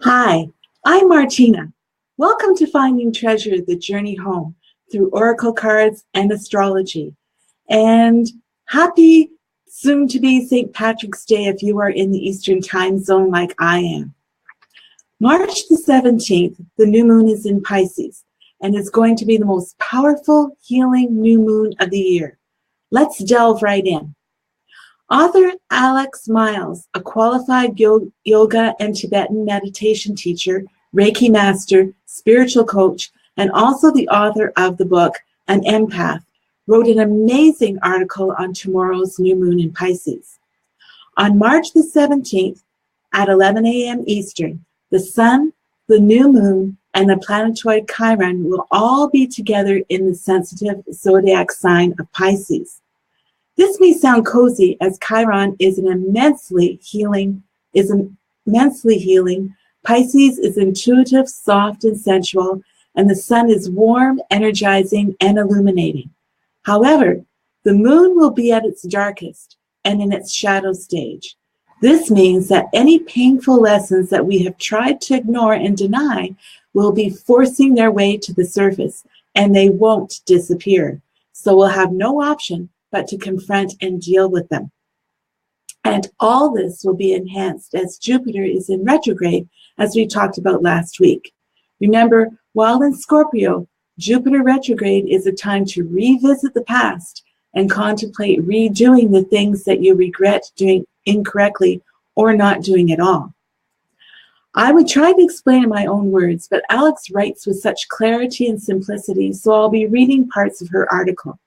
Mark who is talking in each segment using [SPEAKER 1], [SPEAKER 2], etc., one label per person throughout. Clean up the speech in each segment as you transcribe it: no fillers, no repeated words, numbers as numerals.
[SPEAKER 1] Hi, I'm Martina. Welcome to Finding Treasure, the journey home through oracle cards and astrology. And happy soon-to-be St. Patrick's Day if you are in the Eastern time zone like I am. March the 17th, the new moon is in Pisces, and it's going to be the most powerful, healing new moon of the year. Let's delve right in. Author Alex Myles, a qualified yoga and Tibetan meditation teacher, Reiki master, spiritual coach, and also the author of the book, An Empath, wrote an amazing article on tomorrow's new moon in Pisces. On March the 17th at 11 a.m. Eastern, the sun, the new moon, and the planetoid Chiron will all be together in the sensitive zodiac sign of Pisces. This may sound cozy as Chiron is immensely healing. Pisces is intuitive, soft, and sensual, and the sun is warm, energizing, and illuminating. However, the moon will be at its darkest and in its shadow stage. This means that any painful lessons that we have tried to ignore and deny will be forcing their way to the surface, and they won't disappear. So we'll have no option but to confront and deal with them. And all this will be enhanced as Jupiter is in retrograde, as we talked about last week. Remember, while in Scorpio, Jupiter retrograde is a time to revisit the past and contemplate redoing the things that you regret doing incorrectly or not doing at all. I would try to explain in my own words, but Alex writes with such clarity and simplicity, so I'll be reading parts of her article.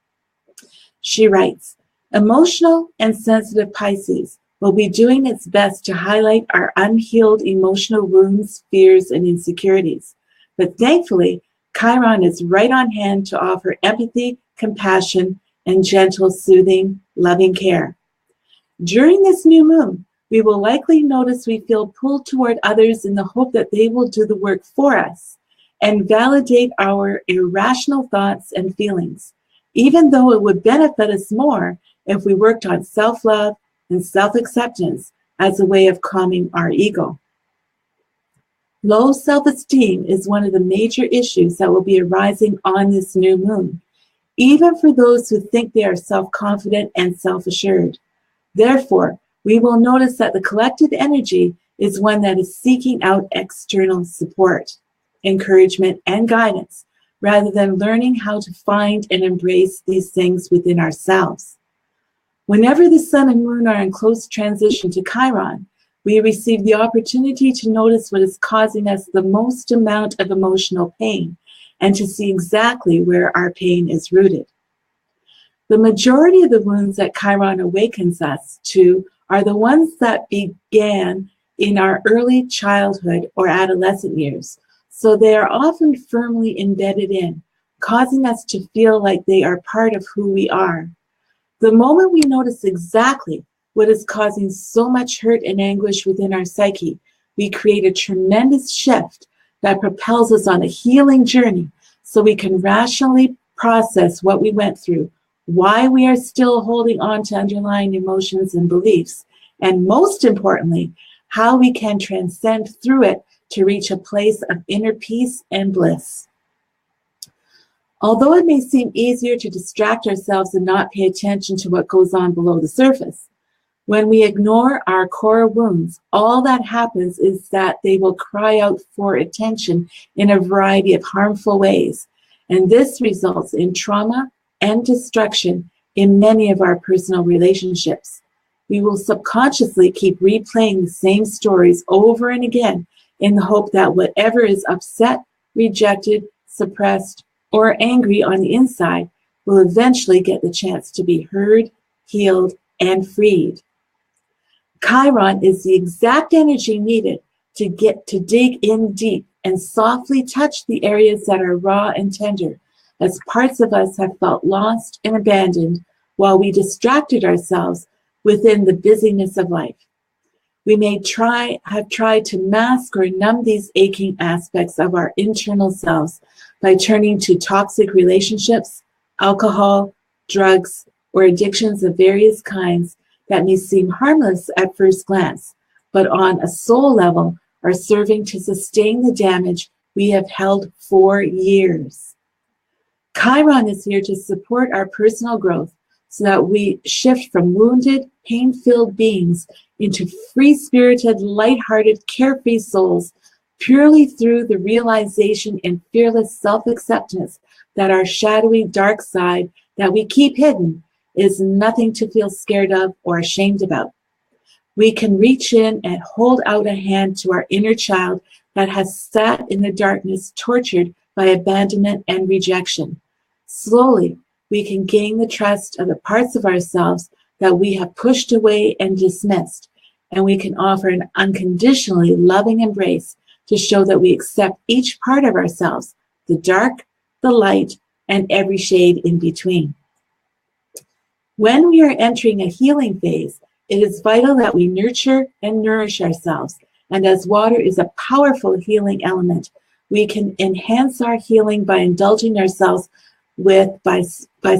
[SPEAKER 1] She writes, emotional and sensitive Pisces will be doing its best to highlight our unhealed emotional wounds, fears, and insecurities. But thankfully, Chiron is right on hand to offer empathy, compassion, and gentle, soothing, loving care. During this new moon, we will likely notice we feel pulled toward others in the hope that they will do the work for us and validate our irrational thoughts and feelings, even though it would benefit us more if we worked on self-love and self-acceptance as a way of calming our ego. Low self-esteem is one of the major issues that will be arising on this new moon, even for those who think they are self-confident and self-assured. Therefore, we will notice that the collective energy is one that is seeking out external support, encouragement, and guidance, rather than learning how to find and embrace these things within ourselves. Whenever the sun and moon are in close transition to Chiron, we receive the opportunity to notice what is causing us the most amount of emotional pain and to see exactly where our pain is rooted. The majority of the wounds that Chiron awakens us to are the ones that began in our early childhood or adolescent years. So they are often firmly embedded in, causing us to feel like they are part of who we are. The moment we notice exactly what is causing so much hurt and anguish within our psyche, we create a tremendous shift that propels us on a healing journey so we can rationally process what we went through, why we are still holding on to underlying emotions and beliefs, and most importantly, how we can transcend through it to reach a place of inner peace and bliss. Although it may seem easier to distract ourselves and not pay attention to what goes on below the surface, when we ignore our core wounds, all that happens is that they will cry out for attention in a variety of harmful ways, and this results in trauma and destruction in many of our personal relationships. We will subconsciously keep replaying the same stories over and again in the hope that whatever is upset, rejected, suppressed, or angry on the inside will eventually get the chance to be heard, healed, and freed. Chiron is the exact energy needed to dig in deep and softly touch the areas that are raw and tender, as parts of us have felt lost and abandoned while we distracted ourselves within the busyness of life. We may have tried to mask or numb these aching aspects of our internal selves by turning to toxic relationships, alcohol, drugs, or addictions of various kinds that may seem harmless at first glance, but on a soul level are serving to sustain the damage we have held for years. Chiron is here to support our personal growth so that we shift from wounded, pain-filled beings into free-spirited, light-hearted, carefree souls purely through the realization and fearless self-acceptance that our shadowy, dark side that we keep hidden is nothing to feel scared of or ashamed about. We can reach in and hold out a hand to our inner child that has sat in the darkness, tortured by abandonment and rejection. Slowly, we can gain the trust of the parts of ourselves that we have pushed away and dismissed, and we can offer an unconditionally loving embrace to show that we accept each part of ourselves, the dark, the light, and every shade in between. When we are entering a healing phase, it is vital that we nurture and nourish ourselves. And as water is a powerful healing element, we can enhance our healing by indulging ourselves by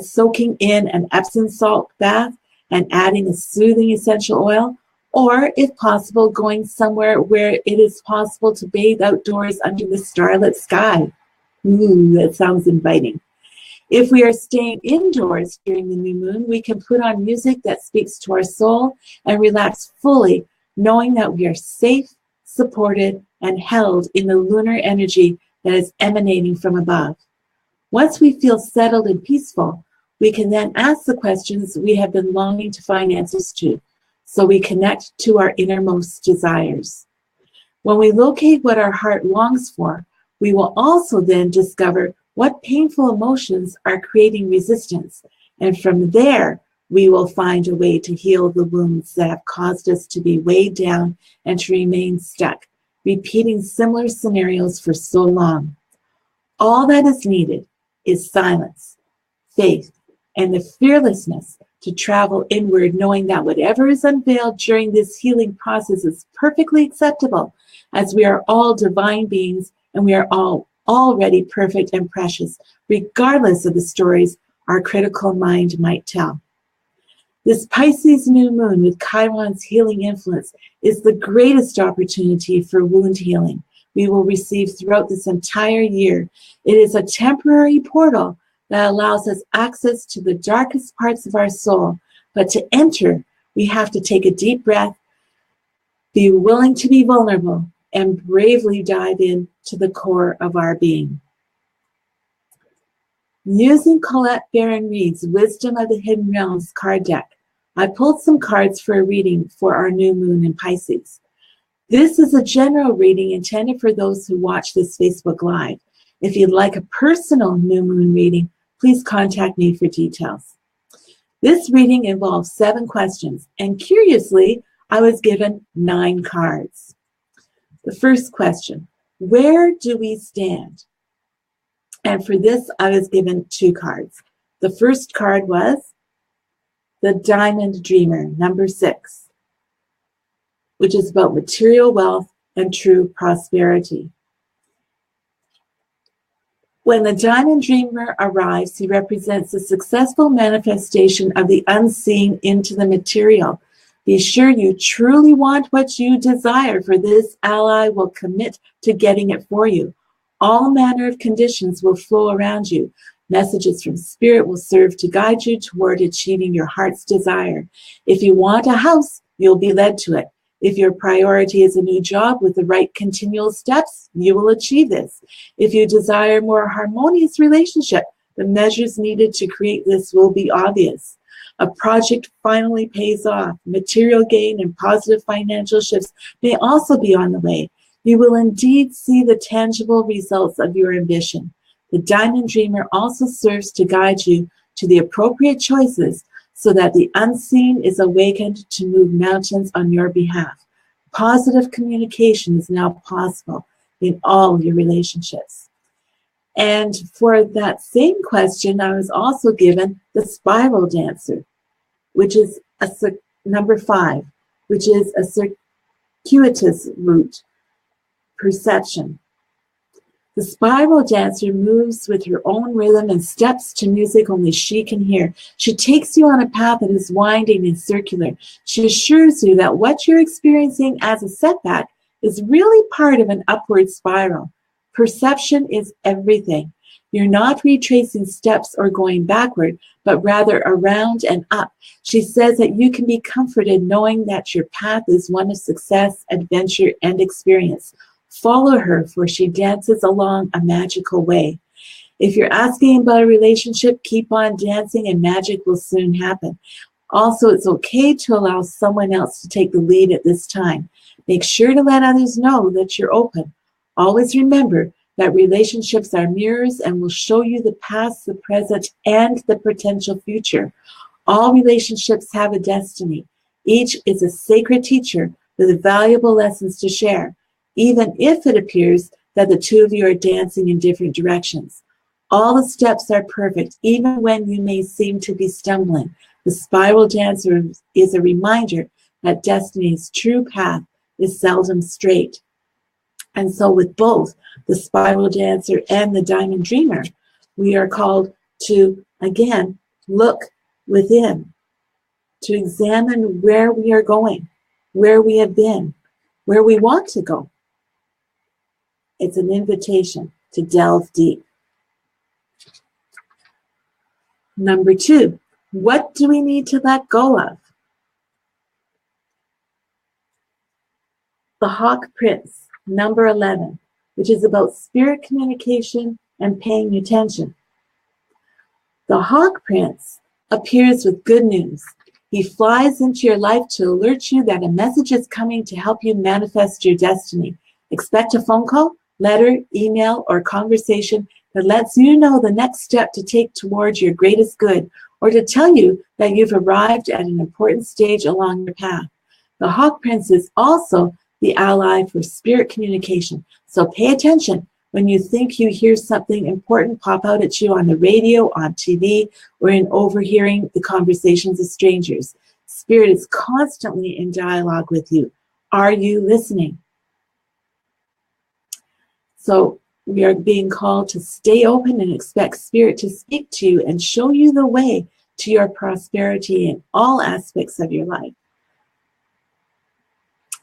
[SPEAKER 1] soaking in an Epsom salt bath and adding a soothing essential oil, or if possible, going somewhere where it is possible to bathe outdoors under the starlit sky. Ooh, that sounds inviting. If we are staying indoors during the new moon, we can put on music that speaks to our soul and relax fully, knowing that we are safe, supported, and held in the lunar energy that is emanating from above. Once we feel settled and peaceful, we can then ask the questions we have been longing to find answers to, so we connect to our innermost desires. When we locate what our heart longs for, we will also then discover what painful emotions are creating resistance, and from there, we will find a way to heal the wounds that have caused us to be weighed down and to remain stuck, repeating similar scenarios for so long. All that is needed is silence, faith, and the fearlessness to travel inward, knowing that whatever is unveiled during this healing process is perfectly acceptable, as we are all divine beings and we are all already perfect and precious, regardless of the stories our critical mind might tell. This Pisces new moon with Chiron's healing influence is the greatest opportunity for wound healing we will receive throughout this entire year. It is a temporary portal that allows us access to the darkest parts of our soul, but to enter, we have to take a deep breath, be willing to be vulnerable, and bravely dive in to the core of our being. Using Colette Baron-Reid's Wisdom of the Hidden Realms card deck, I pulled some cards for a reading for our new moon in Pisces. This is a general reading intended for those who watch this Facebook Live. If you'd like a personal new moon reading, please contact me for details. This reading involves 7 questions, and curiously, I was given 9 cards. The first question, where do we stand? And for this, I was given 2 cards. The first card was the Diamond Dreamer, number 6. Which is about material wealth and true prosperity. When the Diamond Dreamer arrives, he represents the successful manifestation of the unseen into the material. Be sure you truly want what you desire, for this ally will commit to getting it for you. All manner of conditions will flow around you. Messages from Spirit will serve to guide you toward achieving your heart's desire. If you want a house, you'll be led to it. If your priority is a new job with the right continual steps, you will achieve this. If you desire a more harmonious relationship, the measures needed to create this will be obvious. A project finally pays off. Material gain and positive financial shifts may also be on the way. You will indeed see the tangible results of your ambition. The Diamond Dreamer also serves to guide you to the appropriate choices so that the unseen is awakened to move mountains on your behalf. Positive communication is now possible in all your relationships. And for that same question, I was also given the Spiral Dancer, which is number 5, which is a circuitous route, perception. The Spiral Dancer moves with her own rhythm and steps to music only she can hear. She takes you on a path that is winding and circular. She assures you that what you're experiencing as a setback is really part of an upward spiral. Perception is everything. You're not retracing steps or going backward, but rather around and up. She says that you can be comforted knowing that your path is one of success, adventure, and experience. Follow her, for she dances along a magical way. If you're asking about a relationship, keep on dancing and magic will soon happen. Also, it's okay to allow someone else to take the lead at this time. Make sure to let others know that you're open. Always remember that relationships are mirrors and will show you the past, the present, and the potential future. All relationships have a destiny. Each is a sacred teacher with valuable lessons to share, even if it appears that the two of you are dancing in different directions. All the steps are perfect, even when you may seem to be stumbling. The spiral dancer is a reminder that destiny's true path is seldom straight. And so with both the spiral dancer and the diamond dreamer, we are called to, again, look within, to examine where we are going, where we have been, where we want to go. It's an invitation to delve deep. Number 2, what do we need to let go of? The Hawk Prince, number 11, which is about spirit communication and paying attention. The Hawk Prince appears with good news. He flies into your life to alert you that a message is coming to help you manifest your destiny. Expect a phone call, letter, email, or conversation that lets you know the next step to take towards your greatest good, or to tell you that you've arrived at an important stage along your path. The Hawk Prince is also the ally for spirit communication. So pay attention when you think you hear something important pop out at you on the radio, on TV, or in overhearing the conversations of strangers. Spirit is constantly in dialogue with you. Are you listening? So we are being called to stay open and expect Spirit to speak to you and show you the way to your prosperity in all aspects of your life.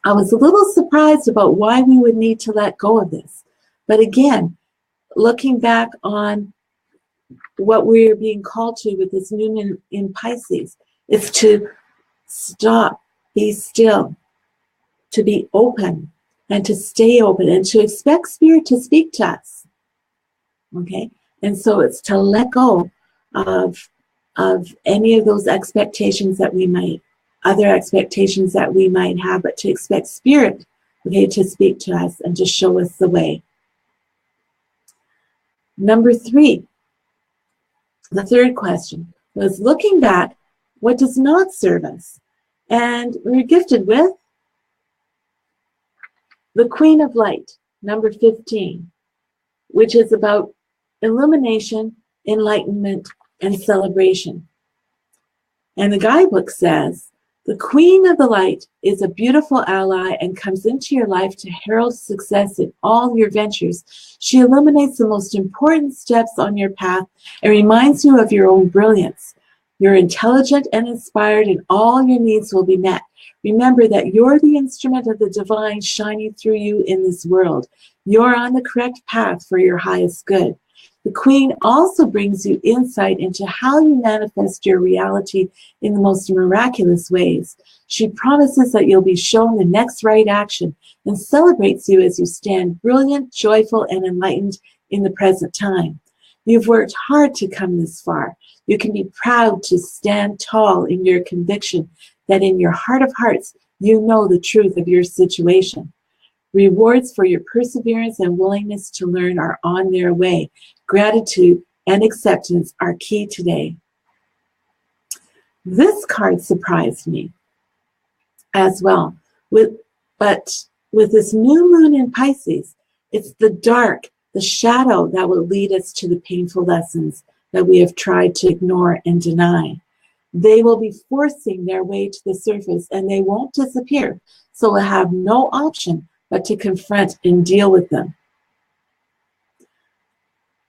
[SPEAKER 1] I was a little surprised about why we would need to let go of this. But again, looking back on what we're being called to with this new moon in Pisces, is to stop, be still, to be open, and to stay open, and to expect Spirit to speak to us. Okay? And so it's to let go of any of those expectations that we might, other expectations that we might have, but to expect Spirit, okay, to speak to us and to show us the way. Number 3, the third question was looking back, what does not serve us? And we're gifted with the Queen of Light, number 15, which is about illumination, enlightenment, and celebration. And the guidebook says, the Queen of the Light is a beautiful ally and comes into your life to herald success in all your ventures. She illuminates the most important steps on your path and reminds you of your own brilliance. You're intelligent and inspired, and all your needs will be met. Remember that you're the instrument of the divine shining through you in this world. You're on the correct path for your highest good. The Queen also brings you insight into how you manifest your reality in the most miraculous ways. She promises that you'll be shown the next right action and celebrates you as you stand brilliant, joyful, and enlightened in the present time. You've worked hard to come this far. You can be proud to stand tall in your conviction that in your heart of hearts, you know the truth of your situation. Rewards for your perseverance and willingness to learn are on their way. Gratitude and acceptance are key today. This card surprised me as well. But with this new moon in Pisces, it's the dark, the shadow that will lead us to the painful lessons that we have tried to ignore and deny. They will be forcing their way to the surface and they won't disappear. So we'll have no option but to confront and deal with them.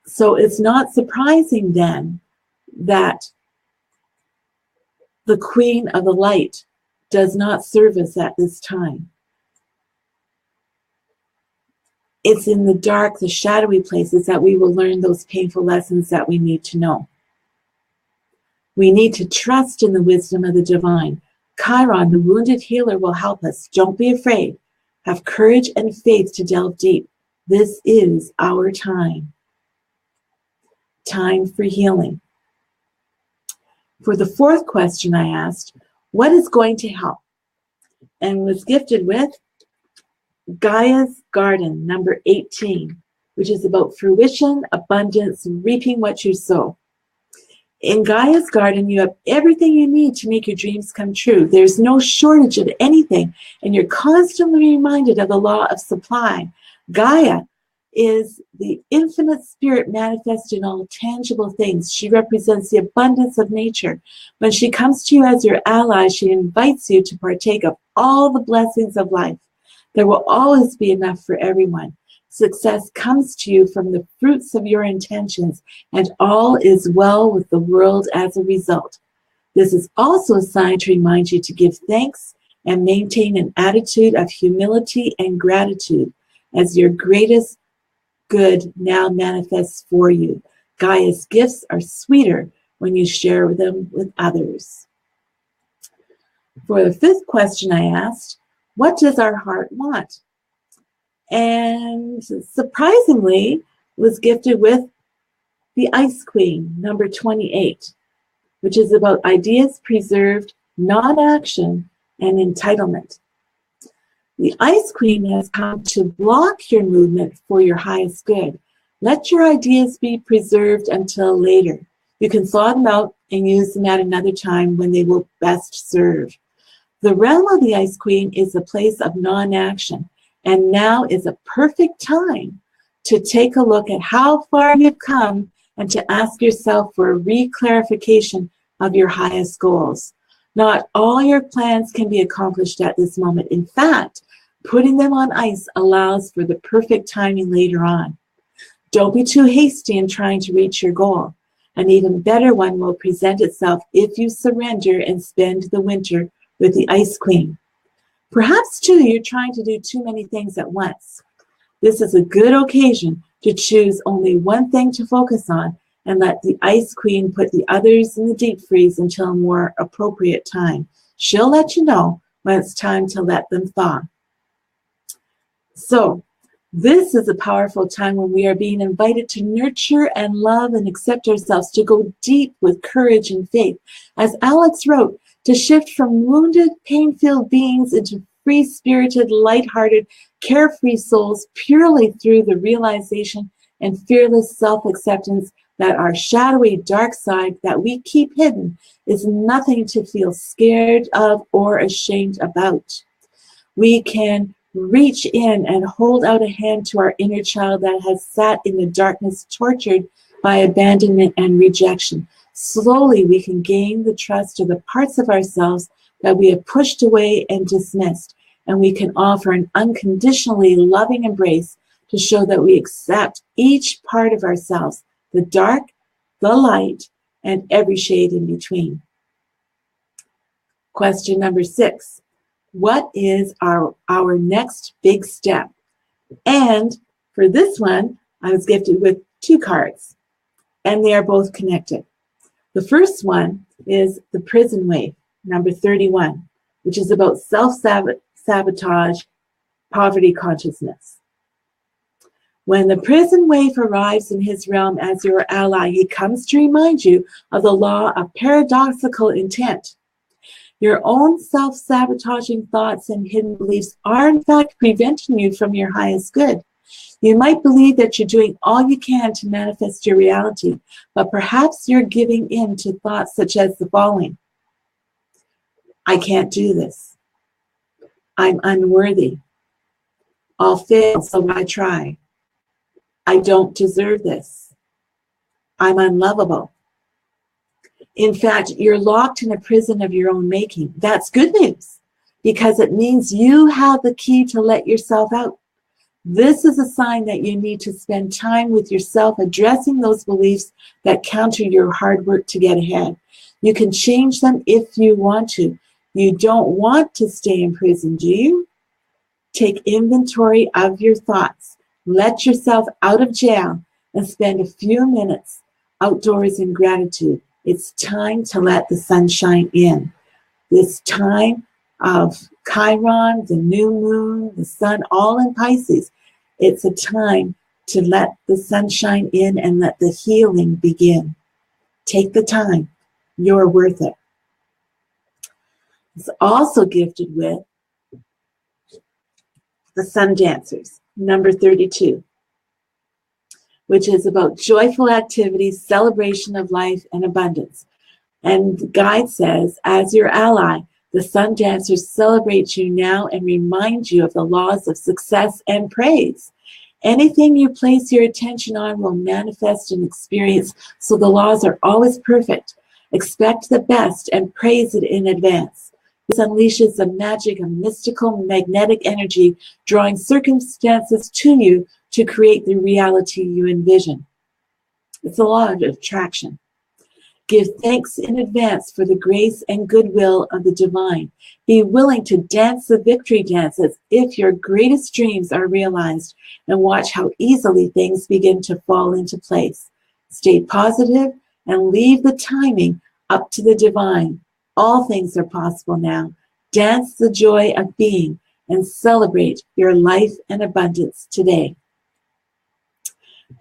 [SPEAKER 1] So it's not surprising then that the Queen of the Light does not serve us at this time. It's in the dark, the shadowy places that we will learn those painful lessons that we need to know. We need to trust in the wisdom of the divine. Chiron, the wounded healer, will help us. Don't be afraid. Have courage and faith to delve deep. This is our time. Time for healing. For the fourth question I asked, what is going to help? And was gifted with Gaia's Garden, number 18, which is about fruition, abundance, reaping what you sow. In Gaia's Garden, you have everything you need to make your dreams come true. There's no shortage of anything, and you're constantly reminded of the law of supply. Gaia is the infinite spirit manifested in all tangible things. She represents the abundance of nature. When she comes to you as your ally, she invites you to partake of all the blessings of life. There will always be enough for everyone. Success comes to you from the fruits of your intentions, and all is well with the world as a result. This is also a sign to remind you to give thanks and maintain an attitude of humility and gratitude as your greatest good now manifests for you. Gaia's gifts are sweeter when you share them with others. For the fifth question I asked, what does our heart want? And surprisingly, was gifted with the Ice Queen, number 28, which is about ideas preserved, non-action, and entitlement. The Ice Queen has come to block your movement for your highest good. Let your ideas be preserved until later. You can thaw them out and use them at another time when they will best serve. The realm of the Ice Queen is a place of non-action, and now is a perfect time to take a look at how far you've come and to ask yourself for a re-clarification of your highest goals. Not all your plans can be accomplished at this moment. In fact, putting them on ice allows for the perfect timing later on. Don't be too hasty in trying to reach your goal. An even better one will present itself if you surrender and spend the winter with the Ice Queen. Perhaps, too, you're trying to do too many things at once. This is a good occasion to choose only one thing to focus on and let the Ice Queen put the others in the deep freeze until a more appropriate time. She'll let you know when it's time to let them thaw. So, this is a powerful time when we are being invited to nurture and love and accept ourselves, to go deep with courage and faith. As Alex wrote, to shift from wounded, pain-filled beings into free-spirited, light-hearted, carefree souls purely through the realization and fearless self-acceptance that our shadowy dark side that we keep hidden is nothing to feel scared of or ashamed about. We can reach in and hold out a hand to our inner child that has sat in the darkness, tortured by abandonment and rejection. Slowly, we can gain the trust of the parts of ourselves that we have pushed away and dismissed, and we can offer an unconditionally loving embrace to show that we accept each part of ourselves, the dark, the light, and every shade in between. Question number 6. What is our next big step? And for this one, I was gifted with 2 cards, and they are both connected. The first one is the Prison Wave, number 31, which is about self-sabotage, poverty consciousness. When the Prison Wave arrives in his realm as your ally, he comes to remind you of the law of paradoxical intent. Your own self-sabotaging thoughts and hidden beliefs are in fact preventing you from your highest good. You might believe that you're doing all you can to manifest your reality, but perhaps you're giving in to thoughts such as the following: I can't do this. I'm unworthy. I'll fail, so why try? I don't deserve this. I'm unlovable. In fact, you're locked in a prison of your own making. That's good news, because it means you have the key to let yourself out. This is a sign that you need to spend time with yourself, addressing those beliefs that counter your hard work to get ahead. You can change them if you want to. You don't want to stay in prison, do you? Take inventory of your thoughts. Let yourself out of jail and spend a few minutes outdoors in gratitude. It's time to let the sun shine in. This time of Chiron, the new moon, the sun, all in Pisces, it's a time to let the sunshine in and let the healing begin. Take the time. You're worth it. It's also gifted with the Sun Dancers, number 32, which is about joyful activities, celebration of life, and abundance. And the guide says, as your ally, the Sun Dancers celebrate you now and remind you of the laws of success and praise. Anything you place your attention on will manifest and experience, so the laws are always perfect. Expect the best and praise it in advance. This unleashes the magic of mystical magnetic energy, drawing circumstances to you to create the reality you envision. It's a law of attraction. Give thanks in advance for the grace and goodwill of the divine. Be willing to dance the victory dance as if your greatest dreams are realized, and watch how easily things begin to fall into place. Stay positive and leave the timing up to the divine. All things are possible now. Dance the joy of being and celebrate your life and abundance today.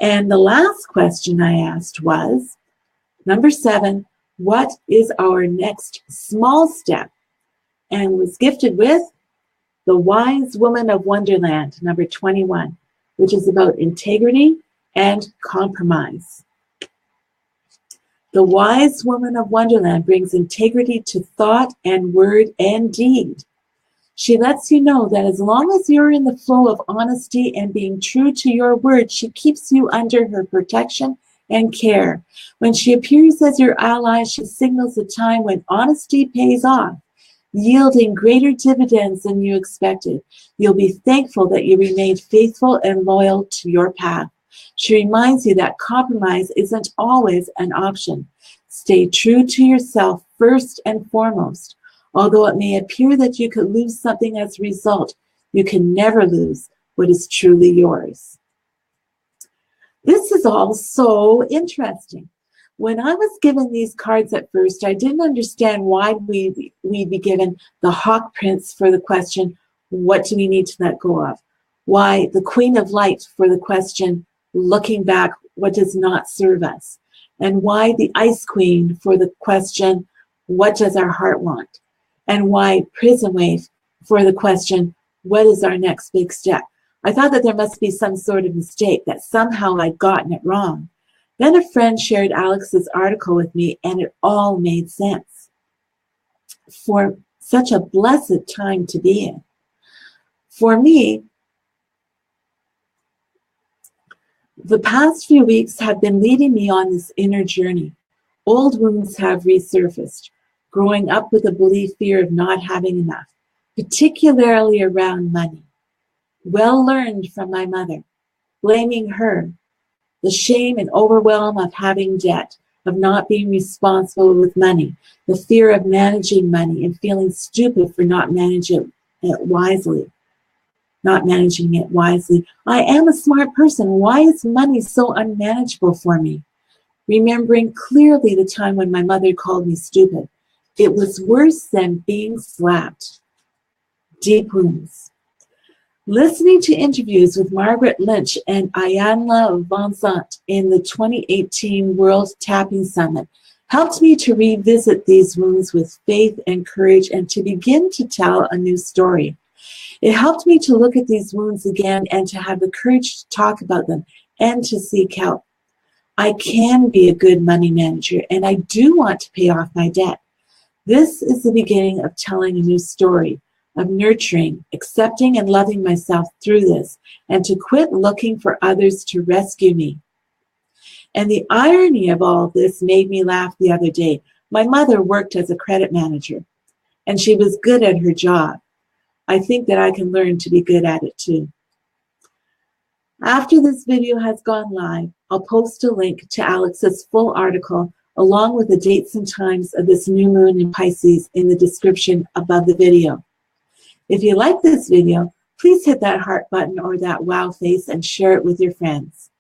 [SPEAKER 1] And the last question I asked was, number 7, what is our next small step? And was gifted with the Wise Woman of Wonderland, number 21, which is about integrity and compromise. The Wise Woman of Wonderland brings integrity to thought and word and deed. She lets you know that as long as you're in the flow of honesty and being true to your word, she keeps you under her protection and care. When she appears as your ally, she signals a time when honesty pays off, yielding greater dividends than you expected. You'll be thankful that you remained faithful and loyal to your path. She reminds you that compromise isn't always an option. Stay true to yourself first and foremost. Although it may appear that you could lose something as a result, you can never lose what is truly yours. This is all so interesting. When I was given these cards at first, I didn't understand why we'd be given the Hawk Prince for the question, what do we need to let go of? Why the Queen of Light for the question, looking back, what does not serve us? And why the Ice Queen for the question, what does our heart want? And why Prison Wave for the question, what is our next big step? I thought that there must be some sort of mistake, that somehow I'd gotten it wrong. Then a friend shared Alex's article with me, and it all made sense. For such a blessed time to be in. For me, the past few weeks have been leading me on this inner journey. Old wounds have resurfaced, growing up with a belief fear of not having enough, particularly around money. Well learned from my mother, blaming her, the shame and overwhelm of having debt, of not being responsible with money, the fear of managing money and feeling stupid for not managing it wisely. I am a smart person. Why is money so unmanageable for me? Remembering clearly the time when my mother called me stupid. It was worse than being slapped. Deep wounds. Listening to interviews with Margaret Lynch and Ayanla Vanzant in the 2018 World Tapping Summit helped me to revisit these wounds with faith and courage and to begin to tell a new story. It helped me to look at these wounds again and to have the courage to talk about them and to seek help. I can be a good money manager, and I do want to pay off my debt. This is the beginning of telling a new story, of nurturing, accepting, and loving myself through this, and to quit looking for others to rescue me. And the irony of all this made me laugh the other day. My mother worked as a credit manager, and she was good at her job. I think that I can learn to be good at it too. After this video has gone live, I'll post a link to Alex's full article along with the dates and times of this new moon in Pisces in the description above the video. If you like this video, please hit that heart button or that wow face and share it with your friends.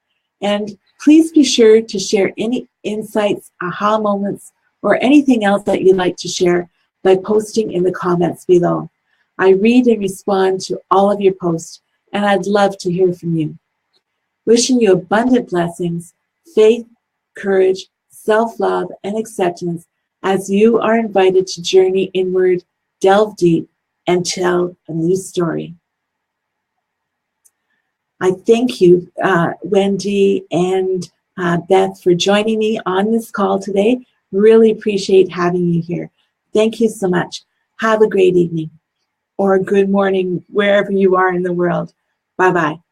[SPEAKER 1] And please be sure to share any insights, aha moments, or anything else that you'd like to share by posting in the comments below. I read and respond to all of your posts, and I'd love to hear from you. Wishing you abundant blessings, faith, courage, self-love, and acceptance as you are invited to journey inward, delve deep, and tell a new story. I thank you, Wendy and Beth, for joining me on this call today. Really appreciate having you here. Thank you so much. Have a great evening or good morning wherever you are in the world. Bye-bye.